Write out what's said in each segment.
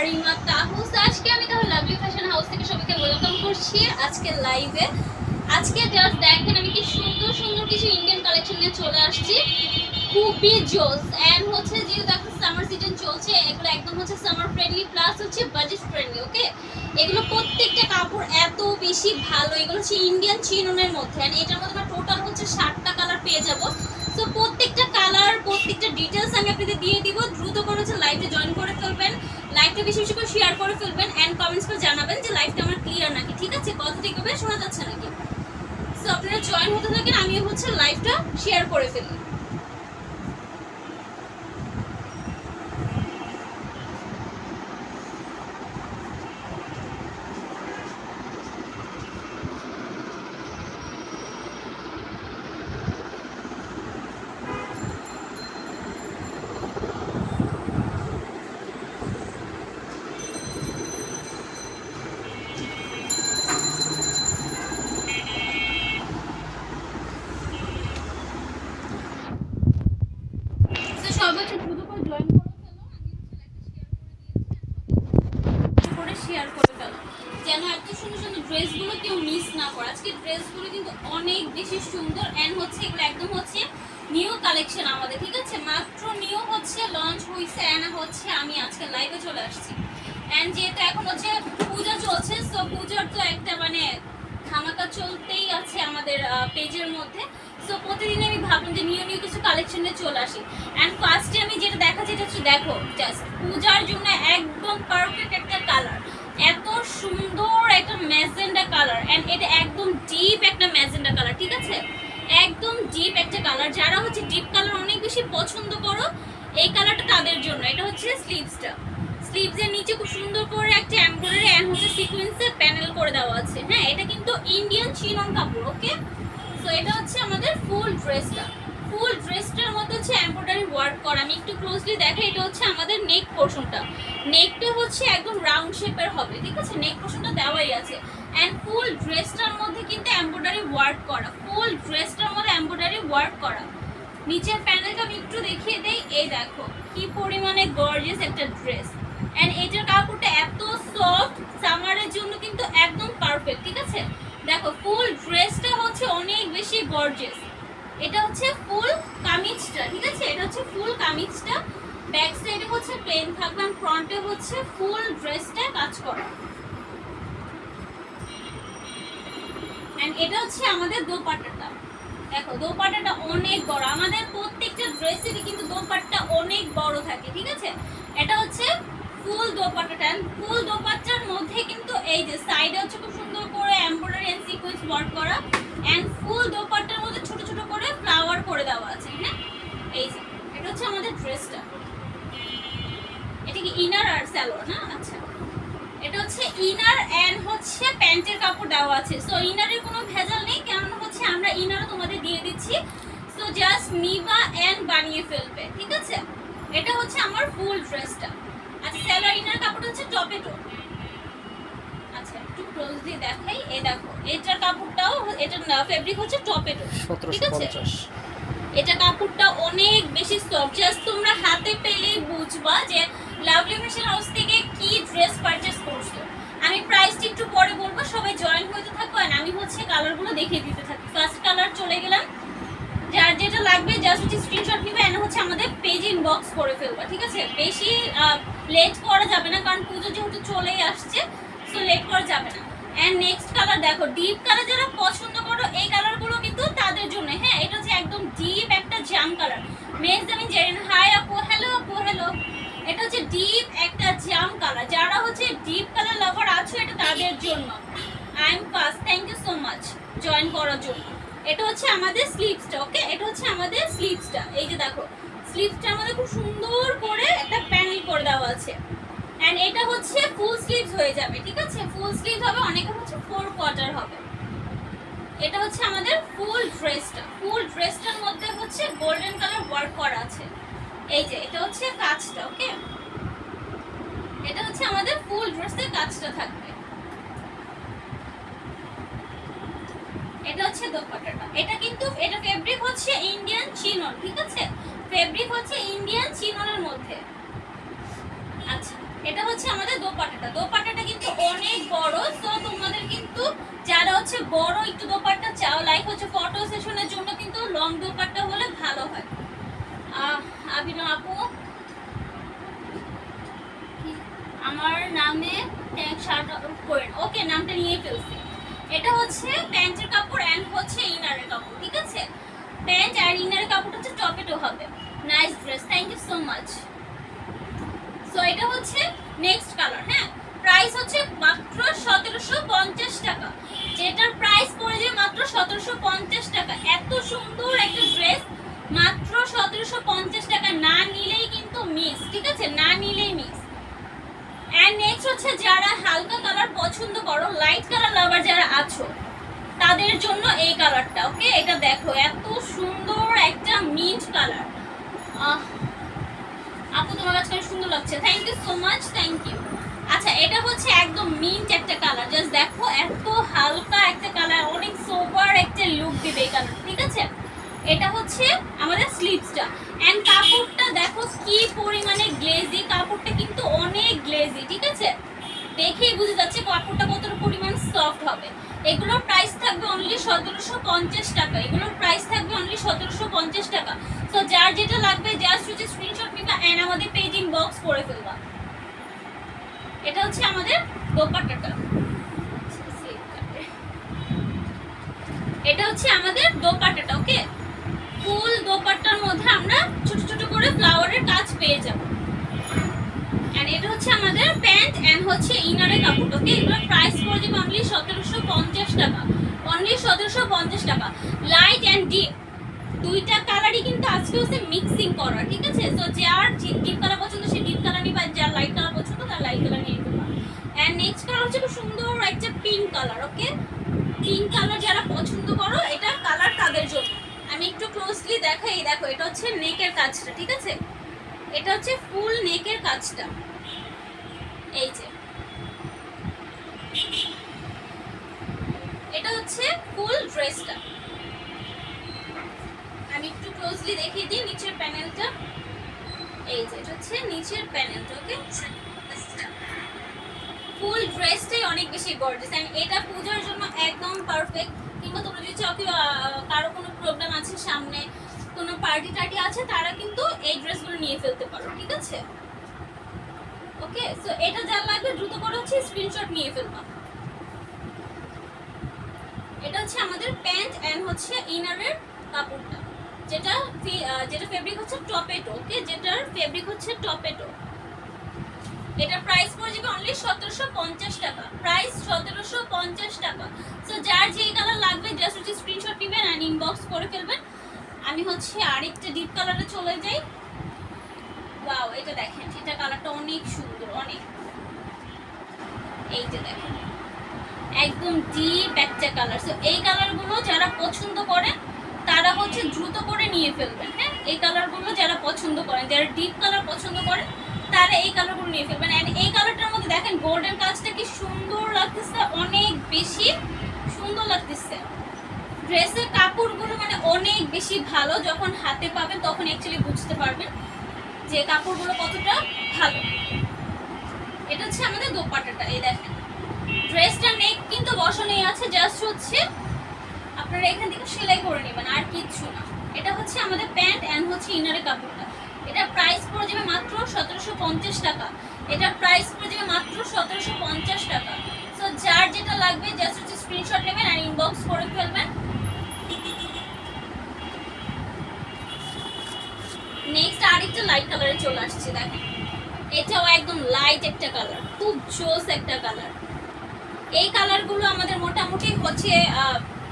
আরিমা তাহুস। আজকে আমি তাহলে লাভলি ফ্যাশন হাউস থেকে সবাইকে ওয়েলকাম করছি আজকে লাইভে। আজকে জাস্ট দেখেন আমি কি সুন্দর সুন্দর কিছু ইন্ডিয়ান কালেকশন নিয়ে চলে আসছি, খুবই জোস। এন্ড হচ্ছে যেহেতু এখন সামার সিজন চলছে, এগুলো একদম হচ্ছে সামার ফ্রেন্ডলি প্লাস হচ্ছে বাজেট ফ্রেন্ডলি। ওকে, এগুলো প্রত্যেকটা কাপড় এত বেশি ভালো। এগুলো হচ্ছে ইন্ডিয়ান চিননের মধ্যে, এন্ড এটার মধ্যে টোটাল হচ্ছে 7টা কালার পেয়ে যাবো। সো প্রত্যেকটা কালার প্রত্যেকটা ডিটেলস আমি আপনাদের দিয়ে দিব। দ্রুত করে হচ্ছে লাইভে জয়েন করে ফেলবেন, লাইভটা বেশি বেশি করে শেয়ার করে ফেলবেন, এন্ড কমেন্টস করে জানাবেন যে লাইভটা আমার ক্লিয়ার নাকি, ঠিক আছে, কথা ঠিকভাবে শোনা যাচ্ছে নাকি। সো আপনারা জয়েন হতে থাকেন, আমি হচ্ছে লাইভটা শেয়ার করে ফেলি। সবাই দ্রুত করে জয়েন করে শেয়ার করে ফেলো যেন এত সুন্দর সুন্দর ড্রেসগুলো কেউ মিস না করে। আজকে ড্রেসগুলো কিন্তু অনেক বেশি সুন্দর, এন্ড হচ্ছে এগুলো একদম হচ্ছে নিউ কালেকশন আমাদের, ঠিক আছে, মাত্র নিউ হচ্ছে লঞ্চ হয়েছে। এন্ড হচ্ছে আমি আজকে লাইভে চলে আসছি, এন্ড যেহেতু এখন হচ্ছে পূজা চলছে, সো পূজার তো একটা মানে ধামাকা চলতেই আছে আমাদের পেজের মধ্যে। সো প্রতিদিন আমি ভাবলাম যে নিউ নিউ কিছু কালেকশনে চলে আসি। অ্যান্ড ফার্স্টে আমি যেটা দেখাচ্ছি এটা হচ্ছে দেখো, জাস্ট পূজার জন্য একদম পারফেক্ট একটা কালার, এত সুন্দর একটা ম্যাজেন্ডা কালার, অ্যান্ড এটা একদম ডিপ একটা ম্যাজেন্ডা কালার, ঠিক আছে, একদম ডিপ একটা কালার। যারা হচ্ছে ডিপ কালার অনেক বেশি পছন্দ করো, এই কালারটা তাদের জন্য। এটা হচ্ছে স্লিভসটা, স্লিভসের নিচে খুব সুন্দর করে একটা এমব্রয়ডারি এন্ড হচ্ছে সিকোয়েন্সের প্যানেল করে দেওয়া আছে। হ্যাঁ, এটা কিন্তু ইন্ডিয়ান চিনন কাপড়। ওকে, সো এটা হচ্ছে আমাদের ফুল ড্রেসটা। ফুল ড্রেসটার মধ্যে হচ্ছে এমব্রয়ডারি ওয়ার্ক করা। আমি একটু ক্লোজলি দেখাই, এটা হচ্ছে আমাদের নেক পোর্শনটা। নেকটা হচ্ছে একদম রাউন্ড শেপের হবে, ঠিক আছে, নেক পোর্শনটা দেওয়াই আছে। এন্ড ফুল ড্রেসটার মধ্যে কিন্তু এমব্রয়ডারি ওয়ার্ক করা, ফুল ড্রেসটার মধ্যে এমব্রয়ডারি ওয়ার্ক করা। নিচের প্যানেলটা আমি একটু দেখিয়ে দেই, এই দেখো কি পরিমাণে গর্জিয়াস একটা ড্রেস। এন্ড এটার কাপড়টা এত সফট, সামারের জন্য কিন্তু একদম পারফেক্ট, ঠিক আছে। দেখো ফুল ড্রেসটা হচ্ছে অনেক বেশি গর্জিয়াস। এটা হচ্ছে ফুল কামিজটা, ঠিক আছে, এটা হচ্ছে ফুল কামিজটা। ব্যাক সাইডে হচ্ছে প্লেন থাকবে, আর ফ্রন্টে হচ্ছে ফুল ড্রেসটা কাজ করা। এন্ড এটা হচ্ছে আমাদের দোপাট্টাটা। দেখো দোপাট্টাটা অনেক বড়, আমাদের প্রত্যেকটা ড্রেসেরই কিন্তু দোপাট্টা অনেক বড় থাকে, ঠিক আছে। এটা হচ্ছে ফুল দোপাট্টাটা, ফুল দোপাট্টার মধ্যে কিন্তু এই যে সাইডে হচ্ছে খুব সুন্দর করে এমব্রয়ডারি এন্ড সিকোয়েন্স ওয়ার্ক করা, এন্ড ফুল দোপাট্টার মধ্যে ছোট ছোট করে ফ্লাওয়ার করে দেওয়া আছে। হ্যাঁ, এই যে এটা হচ্ছে আমাদের ড্রেসটা। এটা কি ইনার আর সালোয়ার না? আচ্ছা, এটা হচ্ছে ইনার এন্ড হচ্ছে প্যান্টের কাপড় দেওয়া আছে। সো ইনারের কোনো ভেজাল নেই, কারণ হচ্ছে আমরা ইনারও তোমাদের দিয়ে দিচ্ছি। সো জাস্ট নিবা এন্ড বানিয়ে ফেলবে, ঠিক আছে। এটা হচ্ছে আমার ফুল ড্রেসটা। আচ্ছা, সালোয়ার ইনার কাপড়টা হচ্ছে টপেটো। আচ্ছা, একটু ক্লোজলি দেখাই, এই দেখো এটার কাপড়টাও, এটার ফেব্রিক হচ্ছে টপেটো, ঠিক আছে। এটা কাপড়টা অনেক বেশি সফট, জাস্ট তোমরা হাতে পেলেই বুঝবা যে লাভলি ফ্যাশন হাউস থেকে কি ড্রেস পারচেজ করছো। আমি প্রাইসটা একটু পরে বলবো, সবাই জয়েন হতে থাকো, আর আমি হচ্ছে কালারগুলো দেখিয়ে দিতে থাকি। ফার্স্ট কালার চলে গেলাম, যার যেটা লাগবে জাস্ট হচ্ছে স্ক্রিনশট নিবে, এন্ড হচ্ছে আমাদের পেজ ইনবক্স করে ফেলবা, ঠিক আছে। বেশি লেট করা যাবে না, কারণ পুজো যেহেতু চলেই আসছে, সো লেট করা যাবে না। এন্ড নেক্সট কালার দেখো, ডিপ কালার যারা পছন্দ করো এই কালারগুলো কিন্তু তাদের জন্য। হ্যাঁ, এটা হচ্ছে একদম ডিপ একটা জাম কালার। মেহজামিন জেরিন, হাই আপু, হ্যালো আপু, হ্যালো। এটা হচ্ছে ডিপ একটা জাম কালার, যারা হচ্ছে ডিপ কালার লাভার আছো এটা তাদের জন্য। I am first, thank you so much join করার জন্য। এটা হচ্ছে আমাদের স্লিভসটা। ওকে, এটা হচ্ছে আমাদের স্লিভসটা। এই যে দেখো স্লিভসটা আমাদের খুব সুন্দর করে একটা প্যানেল করে দেওয়া আছে, এন্ড এটা হচ্ছে ফুল স্লিভস হয়ে যাবে, ঠিক আছে, ফুল স্লিভ হবে, অনেকের হচ্ছে 4 কোয়ার্টার হবে। এটা হচ্ছে আমাদের ফুল ড্রেসটা। ফুল ড্রেসটার মধ্যে হচ্ছে গোল্ডেন কালার ওয়ার্ক করা আছে। এই যে এটা হচ্ছে কাজটা। ওকে, এটা হচ্ছে আমাদের ফুল ড্রেসের কাজটা থাকবে। এটা হচ্ছে দোপাট্টাটা। এটা কিন্তু এটা ফেব্রিক হচ্ছে ইন্ডিয়ান চিনন, ঠিক আছে, ফেব্রিক হচ্ছে ইন্ডিয়ান চিননের মধ্যে। আচ্ছা, এটা হচ্ছে আমাদের দোপাট্টাটা। দোপাট্টাটা কিন্তু অনেক বড়, তো তোমাদের কিন্তু যারা হচ্ছে বড় একটু দোপাট্টা চাও, লাইক হচ্ছে ফটো সেশনের জন্য কিন্তু লং দোপাট্টা হলে ভালো হয়। আবিনা আপু আমার নামে ট্যাগ শার্ট করেন, ওকে নামটা নিয়ে ফেলছি। এটা হচ্ছে প্যান্টের কাপড় এন্ড হচ্ছে ইনারের কাপড়, ঠিক আছে? প্যান্ট আর ইনারের কাপড়টা হচ্ছে টপেটো হবে। Nice dress, thank you so much. So এটা হচ্ছে নেক্সট কালার। হ্যাঁ, প্রাইস হচ্ছে মাত্র 1750 টাকা, যেটার প্রাইস পড়ে যায় মাত্র 1750 টাকা। এত সুন্দর একটা ড্রেস মাত্র 1750 টাকা, না নিলেই কিন্তু মিস, ঠিক আছে? না নিলেই মিস। এন্ড নেক্সট হচ্ছে যারা হালকা কালার পছন্দ করো, লাইট কালার লাভার যারা আছো, তাদের জন্য এই কালারটা। ওকে, এটা দেখো এত সুন্দর একটা মিন্ট কালার। আপু তোমার কাছে সুন্দর লাগছে, thank you so much, thank you. আচ্ছা, এটা হচ্ছে একদম মিন্ট একটা কালার, জাস্ট দেখো এত হালকা একটা কালার, অনেক সোবার একটা লুক দিবে এই কালার, ঠিক আছে? এটা হচ্ছে আমাদের স্লিভসটা এন্ড কাপড়টা দেখো কি পরিমাণে গ্লেজি, কাপড়টা কিন্তু অনেক গ্লেজি, ঠিক আছে? দেখেই বুঝে যাচ্ছে কাপড়টা কতটা পরিমাণ সফট হবে। এগুলোর প্রাইস থাকবে অনলি 1750 টাকা, এগুলোর প্রাইস থাকবে অনলি 1750 টাকা। তো যার যেটা লাগবে জাস্ট হচ্ছে স্ক্রিনশট নিবা এন্ড আমাদের পেজ ইনবক্স করে ফেলবা। এটা হচ্ছে আমাদের দোপাট্টাটা, এটা হচ্ছে আমাদের দোপাট্টাটা। ওকে, ফুল দোপাট্টার মধ্যে আমরা ছোট ছোট করে ফ্লাওয়ারের কাজ পেয়ে যাব। এন্ড এটা হচ্ছে আমাদের প্যান্ট এন্ড হচ্ছে ইনারের কাপড়। ওকে, এগুলোর প্রাইস পড়ে যাবে অনলি 1750 টাকা, অনলি 1750 টাকা। লাইট এন্ড ডিপ দুইটা কালারই কিন্তু আজকে হচ্ছে মিক্সিং করা, ঠিক আছে? তো যার ডিপ কালার পছন্দ সে ডিপ কালার নিবা, যার লাইট কালার পছন্দ তার লাইট কালার নিয়ে নিবা। এন্ড নেক্সট কালার হচ্ছে খুব সুন্দর একটা পিঙ্ক কালার। ওকে, পিঙ্ক কালার যারা পছন্দ করো এটা কালার তাদের জন্য। আমি একটু ক্লোজলি দেখাই, দেখো এটা হচ্ছে নেকের কাজটা, ঠিক আছে? এটা হচ্ছে ফুল নেকের কাজটা, এই যে এটা হচ্ছে ফুল ড্রেসটা। আমি একটু ক্লোজলি দেখিয়ে দিই নিচের প্যানেলটা, এই যে এটা হচ্ছে নিচের প্যানেলটা। ওকে, ফুল ড্রেসটাই অনেক বেশি গর্জিয়াস এন্ড এটা পূজার জন্য একদম পারফেক্ট। কিংবা তোমরা যদি চাও কি কারো কোনো প্রোগ্রাম আছে সামনে, কোনো পার্টি টার্টি আছে, তারা কিন্তু এই ড্রেসগুলো নিয়ে ফেলতে পারো, ঠিক আছে? ওকে, সো এটা যা লাগবে দ্রুত করে হচ্ছে স্ক্রিনশট নিয়ে ফেলবা। এটা হচ্ছে আমাদের প্যান্ট এন্ড হচ্ছে ইনারের কাপড়টা, যেটা ফেব্রিক হচ্ছে টপেটো। ওকে, যেটার ফেব্রিক হচ্ছে টপেটো। এটার প্রাইস পড়ে যাবে অনলি 1750 টাকা, প্রাইস 1750 টাকা। সো যার যেই কালার লাগবে জাস্ট হচ্ছে স্ক্রিনশট নেবেন আর ইনবক্স করে ফেলবেন। আমি হচ্ছে আরেকটা ডিপ কালারে চলে যাই। ওয়াও, এটা দেখেন, এটা কালারটা অনেক সুন্দর, অনেক, এইটা দেখেন একদম ডিপ একটা কালার। সো এই কালারগুলো যারা পছন্দ করেন তারা হচ্ছে দ্রুত করে নিয়ে ফেলবেন। হ্যাঁ, এই কালারগুলো যারা পছন্দ করেন, যারা ডিপ কালার পছন্দ করেন তারা এই কালারগুলো নিয়ে ফেলবেন। এন্ড এই কালারটার মধ্যে দেখেন গোল্ডেন কাজটা কি সুন্দর লাগতেছে, অনেক বেশি সুন্দর লাগতেছে। ড্রেসের কাপড়গুলো মানে অনেক বেশি ভালো, যখন হাতে পাবেন তখন অ্যাকচুয়ালি বুঝতে পারবেন যে কাপড়গুলো কতটা ভালো। এটা হচ্ছে আমাদের দোপাট্টাটা, এই দেখেন ড্রেসটা নেক কিন্তু বসানোই আছে, জাস্ট হচ্ছে আপনারা এখান থেকে সেলাই করে নেবেন, আর কিচ্ছু না। এটা হচ্ছে আমাদের প্যান্ট এন্ড হচ্ছে ইনারের কাপড়টা। এটা প্রাইস পড়ে যাবে মাত্র 1750 টাকা, এটা প্রাইস পড়ে যাবে মাত্র 1750 টাকা। সো যার যেটা লাগবে জাস্ট হচ্ছে স্ক্রিনশট নেবেন আর ইনবক্স করে ফেলবেন। নেক্সট আরেকটা লাইট কালারে চলে আসছে, দেখেন এটাও একদম লাইট একটা কালার, খুব জোস একটা কালার। এই কালারগুলো আমাদের মোটামুটি হচ্ছে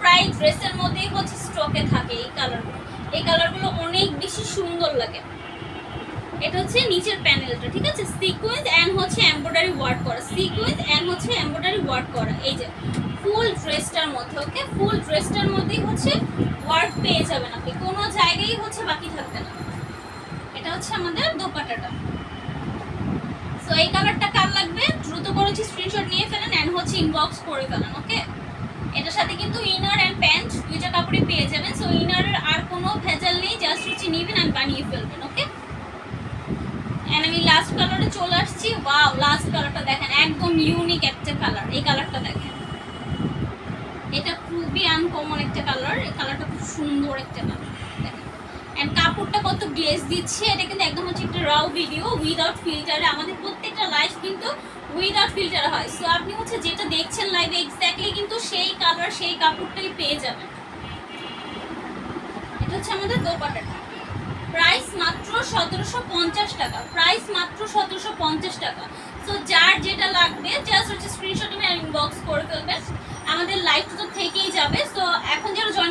প্রায় ড্রেসের মধ্যেই হচ্ছে স্টকে থাকে এই কালারগুলো। এই কালারগুলো অনেক বেশি সুন্দর লাগে। এটা হচ্ছে নিচের প্যানেলটা, ঠিক আছে? সিকোয়েন্স এন্ড হচ্ছে এমব্রয়ডারি ওয়ার্ক করা, সিকোয়েন্স এন্ড হচ্ছে এমব্রয়ডারি ওয়ার্ক করা, এই যে ফুল ড্রেসটার মধ্যে। ওকে, ফুল ড্রেসটার মধ্যেই হচ্ছে ওয়ার্ক পেয়ে যাবেন আপনি, কোনো জায়গায় হচ্ছে বাকি থাকবে না। এটা হচ্ছে আমাদের দোপাট্টাটা। সো এই কালারটা কার লাগবে দ্রুত করে স্ক্রিনশট নিয়ে ফেলেন এন্ড হচ্ছে ইনবক্স করে ফেলেন। ওকে, এটার সাথে কিন্তু ইনার এন্ড প্যান্ট দুইটা কাপড়ই পেয়ে যাবেন। সো ইনারের আর কোনো ভেজাল নেই, জাস্ট হচ্ছে নিবেন আর বানিয়ে ফেলবেন। ওকে, এন্ড আমি লাস্ট কালারে চলে আসছি। ওয়াও, লাস্ট কালারটা দেখেন, একদম ইউনিক একটা কালার। এই কালারটা দেখেন, এটা খুবই আনকমন একটা কালার। এই কালারটা খুব সুন্দর একটা কালার দেখেন। এন্ড কাপড়টা কত গ্লেজ দিচ্ছে, এটা কিন্তু একদম হচ্ছে একটা রাও ভিডিও উইদাউট ফিল্টারে। আমাদের প্রত্যেকটা লাইভ কিন্তু উইদাউট ফিল্টার হয়। সো আপনি হচ্ছে যেটা দেখছেন লাইভে এক্স্যাক্টলি কিন্তু সেই কালার সেই কাপড়টাই পেয়ে যাবেন। এটা হচ্ছে আমাদের দোপাট্টাটা। প্রাইস মাত্র 1750 টাকা, প্রাইস মাত্র 1750 টাকা। সো যার যেটা লাগবে জাস্ট হচ্ছে স্ক্রিনশট নিয়ে ইনবক্স করে ফেলবেন। আমাদের লাইভ তো থেকেই যাবে। সো এখন যারা জয়েন